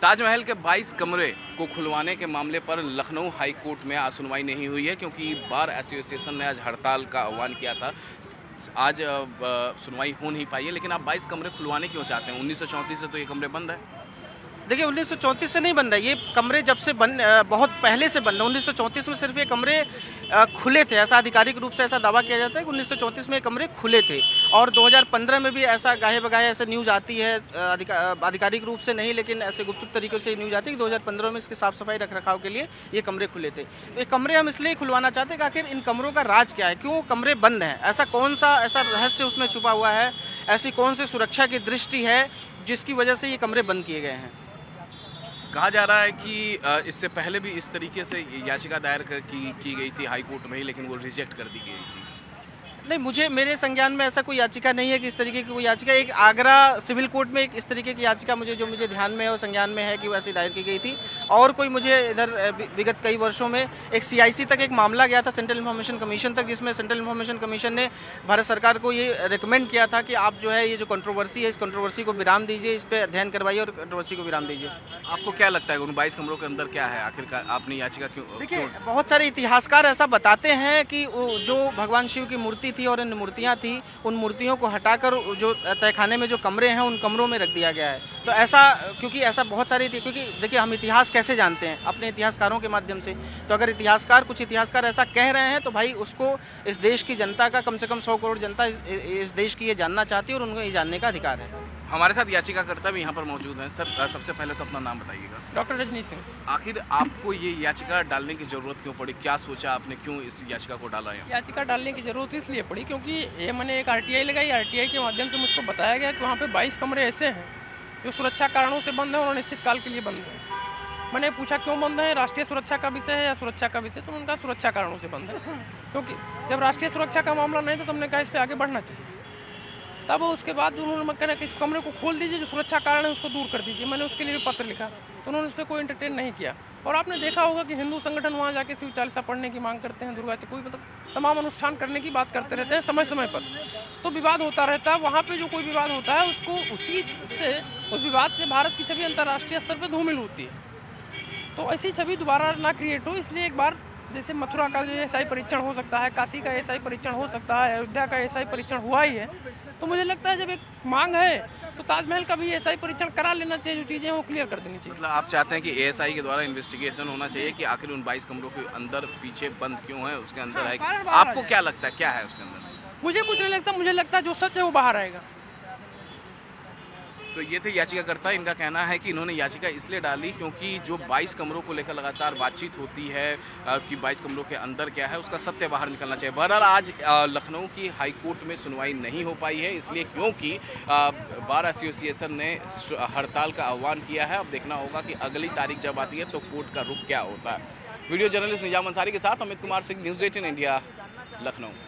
ताजमहल के 22 कमरे को खुलवाने के मामले पर लखनऊ हाई कोर्ट में आज सुनवाई नहीं हुई है, क्योंकि बार एसोसिएशन ने आज हड़ताल का आह्वान किया था। आज सुनवाई हो नहीं पाई है। लेकिन आप 22 कमरे खुलवाने क्यों चाहते हैं? 1934 से तो ये कमरे बंद है। देखिए 1934 से नहीं बंद है, ये कमरे जब से बहुत पहले से बंद है। 1934 में सिर्फ ये कमरे खुले थे, ऐसा आधिकारिक रूप से ऐसा दावा किया जाता है कि 1934 में ये कमरे खुले थे। और 2015 में भी ऐसा गाहे बगाहे ऐसे न्यूज़ आती है, आधिकारिक रूप से नहीं लेकिन ऐसे गुपचुप तरीक़े से न्यूज़ आती है कि 2015 में इसकी साफ़ सफाई रख रखाव के लिए ये कमरे खुले थे। तो ये कमरे हम इसलिए खुलवाना चाहते हैं कि आखिर इन कमरों का राज क्या है, क्यों कमरे बंद हैं, ऐसा कौन सा ऐसा रहस्य उसमें छुपा हुआ है, ऐसी कौन सी सुरक्षा की दृष्टि है जिसकी वजह से ये कमरे बंद किए गए हैं। कहा जा रहा है कि इससे पहले भी इस तरीके से याचिका दायर की गई थी हाई कोर्ट में ही, लेकिन वो रिजेक्ट कर दी गई थी। नहीं, मेरे संज्ञान में ऐसा कोई याचिका नहीं है कि इस तरीके की कोई याचिका। एक आगरा सिविल कोर्ट में एक इस तरीके की याचिका मुझे ध्यान में है और संज्ञान में है कि वो ऐसी दायर की गई थी। और कोई मुझे इधर विगत कई वर्षों में एक CIC तक एक मामला गया था, सेंट्रल इन्फॉर्मेशन कमीशन तक, जिसमें सेंट्रल इन्फॉर्मेशन कमीशन ने भारत सरकार को ये रिकमेंड किया था कि आप जो है ये जो कंट्रोवर्सी है, इस कंट्रोवर्सी को विराम दीजिए, इस पर अध्ययन करवाइए और कंट्रोवर्सी को विराम दीजिए। आपको क्या लगता है उन 22 कमरों के अंदर क्या है? आखिरकार आपने याचिका क्यों? देखिए बहुत सारे इतिहासकार ऐसा बताते हैं कि जो भगवान शिव की मूर्ति थी और अन्य मूर्तियाँ थी, उन मूर्तियों को हटाकर जो तहखाने में जो कमरे हैं उन कमरों में रख दिया गया है। तो ऐसा क्योंकि ऐसा बहुत सारे क्योंकि देखिए हम इतिहास कैसे जानते हैं? अपने इतिहासकारों के माध्यम से। तो अगर कुछ इतिहासकार ऐसा कह रहे हैं तो भाई उसको इस देश की जनता का कम से कम 100 करोड़ जनता इस देश की ये जानना चाहती है और उनको ये जानने का अधिकार है। हमारे साथ याचिकाकर्ता भी यहाँ पर मौजूद हैं। सर, सबसे पहले तो अपना नाम बताइएगा। डॉक्टर रजनी सिंह। आखिर आपको ये याचिका डालने की ज़रूरत क्यों पड़ी? क्या सोचा आपने, क्यों इस याचिका को डाला है? याचिका डालने की ज़रूरत इसलिए पड़ी क्योंकि ये मैंने एक RTI लगाई। RTI के माध्यम से मुझको बताया गया कि वहाँ पे 22 कमरे ऐसे हैं जो सुरक्षा कारणों से बंद हैं और अनिश्चित काल के लिए बंद हैं। मैंने पूछा क्यों बंद है, राष्ट्रीय सुरक्षा का विषय है या सुरक्षा का विषय? तो उनका सुरक्षा कारणों से बंद है। क्योंकि जब राष्ट्रीय सुरक्षा का मामला नहीं तो तुमने कहा इस पर आगे बढ़ना चाहिए। तब उसके बाद उन्होंने कहना कि इस कमरे को खोल दीजिए, जो सुरक्षा कारण है उसको दूर कर दीजिए। मैंने उसके लिए भी पत्र लिखा तो उन्होंने इस पर कोई एंटरटेन नहीं किया। और आपने देखा होगा कि हिंदू संगठन वहाँ जाके शिव चालीसा पढ़ने की मांग करते हैं, दुर्गा कोई तमाम अनुष्ठान करने की बात करते रहते हैं समय समय पर। तो विवाद होता रहता है। वहाँ पे जो कोई विवाद होता है उसको उस विवाद से भारत की छवि अंतर्राष्ट्रीय स्तर पर धूमिल होती है। तो ऐसी छवि दोबारा ना क्रिएट हो, इसलिए एक बार जैसे मथुरा का जो SI परीक्षण हो सकता है, काशी का SI परीक्षण हो सकता है, अयोध्या का SI परीक्षण हुआ ही है, तो मुझे लगता है जब एक मांग है तो ताजमहल का भी SI परीक्षण करा लेना चाहिए। जो चीज़ें हैं वो क्लियर कर देनी चाहिए। मतलब आप चाहते हैं कि ASI के द्वारा इन्वेस्टिगेशन होना चाहिए कि आखिर उन 22 कमरों के अंदर पीछे बंद क्यों है, उसके अंदर है। आपको क्या लगता है क्या है उसके अंदर? मुझे कुछ नहीं लगता, मुझे लगता है जो सच है वो बाहर आएगा। तो ये थे याचिकाकर्ता। इनका कहना है कि इन्होंने याचिका इसलिए डाली क्योंकि जो 22 कमरों को लेकर लगातार बातचीत होती है कि 22 कमरों के अंदर क्या है, उसका सत्य बाहर निकलना चाहिए। बहरहाल आज लखनऊ की हाई कोर्ट में सुनवाई नहीं हो पाई है, इसलिए क्योंकि बार एसोसिएशन ने हड़ताल का आह्वान किया है। अब देखना होगा कि अगली तारीख जब आती है तो कोर्ट का रुख क्या होता है। वीडियो जर्नलिस्ट निजाम अंसारी के साथ अमित कुमार सिंह, न्यूज़ 18 इंडिया, लखनऊ।